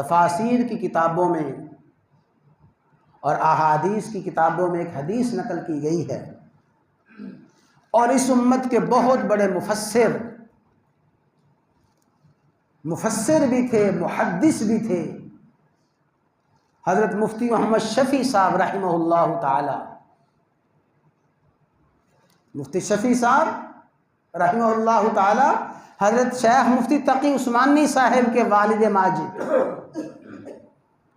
تفاسیر کی کتابوں میں اور احادیث کی کتابوں میں ایک حدیث نقل کی گئی ہے، اور اس امت کے بہت بڑے مفسر بھی تھے، محدث بھی تھے، حضرت مفتی محمد شفیع صاحب رحمہ اللہ تعالی۔ مفتی شفیع صاحب رحمہ اللہ تعالی حضرت شیخ مفتی تقی عثمانی صاحب کے والد ماجد،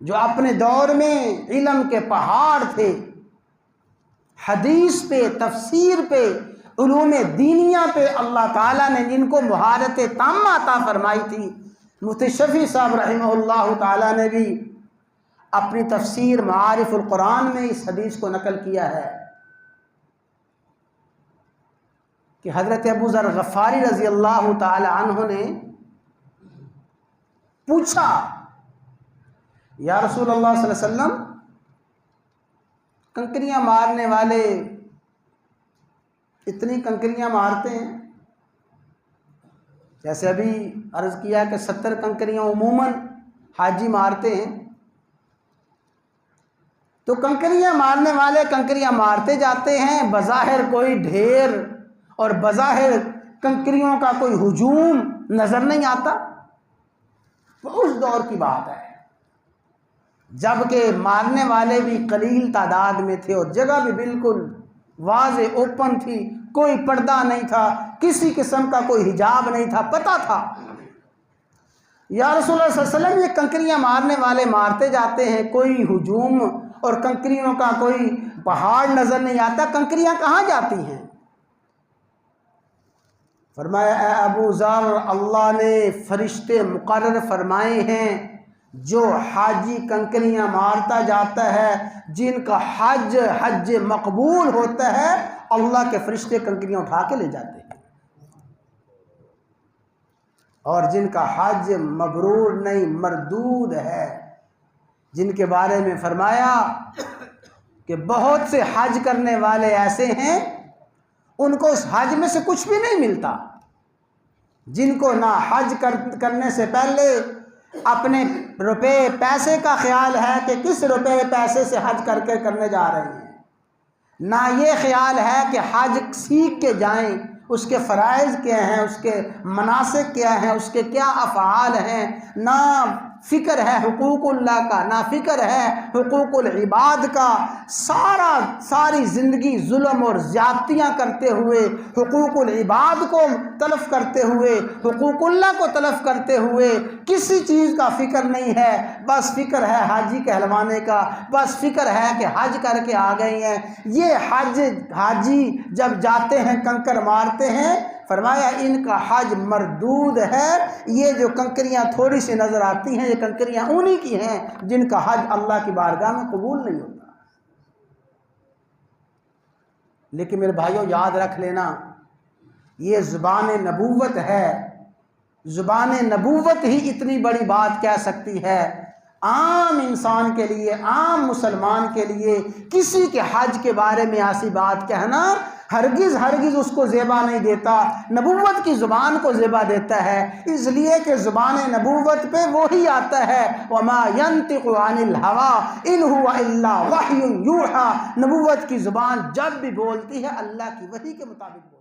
جو اپنے دور میں علم کے پہاڑ تھے، حدیث پہ، تفسیر پہ، علوم دینیہ پہ اللہ تعالیٰ نے جن کو مہارت تامہ عطا فرمائی تھی، مفتی شفیع صاحب رحمہ اللہ تعالیٰ نے بھی اپنی تفسیر معارف القرآن میں اس حدیث کو نقل کیا ہے کہ حضرت ابو ذر غفاری رضی اللہ تعالی عنہ نے پوچھا، یا رسول اللہ صلی اللہ علیہ وسلم، کنکریاں مارنے والے اتنی کنکریاں مارتے ہیں، جیسے ابھی عرض کیا کہ 70 کنکریاں عموماً حاجی مارتے ہیں، تو کنکریاں مارنے والے کنکریاں مارتے جاتے ہیں، بظاہر کوئی ڈھیر اور بظاہر کنکریوں کا کوئی ہجوم نظر نہیں آتا۔ تو اس دور کی بات ہے جب کہ مارنے والے بھی قلیل تعداد میں تھے اور جگہ بھی بالکل واضح اوپن تھی، کوئی پردہ نہیں تھا، کسی قسم کا کوئی حجاب نہیں تھا، پتہ تھا یا رسول اللہ صلی اللہ علیہ وسلم یہ کنکریاں مارنے والے مارتے جاتے ہیں، کوئی ہجوم اور کنکریوں کا کوئی پہاڑ نظر نہیں آتا، کنکریاں کہاں جاتی ہیں؟ فرمایا، اے ابو ذر، اللہ نے فرشتے مقرر فرمائے ہیں جو حاجی کنکریاں مارتا جاتا ہے، جن کا حج مقبول ہوتا ہے، اللہ کے فرشتے کنکریاں اٹھا کے لے جاتے ہیں، اور جن کا حج مبرور نہیں، مردود ہے، جن کے بارے میں فرمایا کہ بہت سے حج کرنے والے ایسے ہیں ان کو اس حج میں سے کچھ بھی نہیں ملتا، جن کو نہ حج کرنے سے پہلے اپنے روپے پیسے کا خیال ہے کہ کس روپے پیسے سے حج کر کے کرنے جا رہے ہیں، نہ یہ خیال ہے کہ حج سیکھ کے جائیں، اس کے فرائض کیا ہیں، اس کے مناسک کیا ہیں، اس کے کیا افعال ہیں، نہ فکر ہے حقوق اللہ کا، نہ فکر ہے حقوق العباد کا، ساری زندگی ظلم اور زیادتیاں کرتے ہوئے، حقوق العباد کو تلف کرتے ہوئے، حقوق اللہ کو تلف کرتے ہوئے، کسی چیز کا فکر نہیں ہے، بس فکر ہے حاجی کہلوانے کا، بس فکر ہے کہ حج کر کے آ گئے ہیں۔ یہ حاجی جب جاتے ہیں کنکر مارتے ہیں، فرمایا ان کا حج مردود ہے، یہ جو کنکریاں تھوڑی سی نظر آتی ہیں یہ کنکریاں انہی کی ہیں جن کا حج اللہ کی بارگاہ میں قبول نہیں ہوتا۔ لیکن میرے بھائیوں یاد رکھ لینا، یہ زبان نبوت ہے، زبان نبوت ہی اتنی بڑی بات کہہ سکتی ہے۔ عام انسان کے لیے، عام مسلمان کے لیے کسی کے حج کے بارے میں ایسی بات کہنا ہرگز اس کو زیبا نہیں دیتا، نبوت کی زبان کو زیبا دیتا ہے، اس لیے کہ زبان نبوت پہ وہی آتا ہے، وما ينطق عن الهوى ان هو الا وحی یوحى، نبوت کی زبان جب بھی بولتی ہے اللہ کی وحی کے مطابق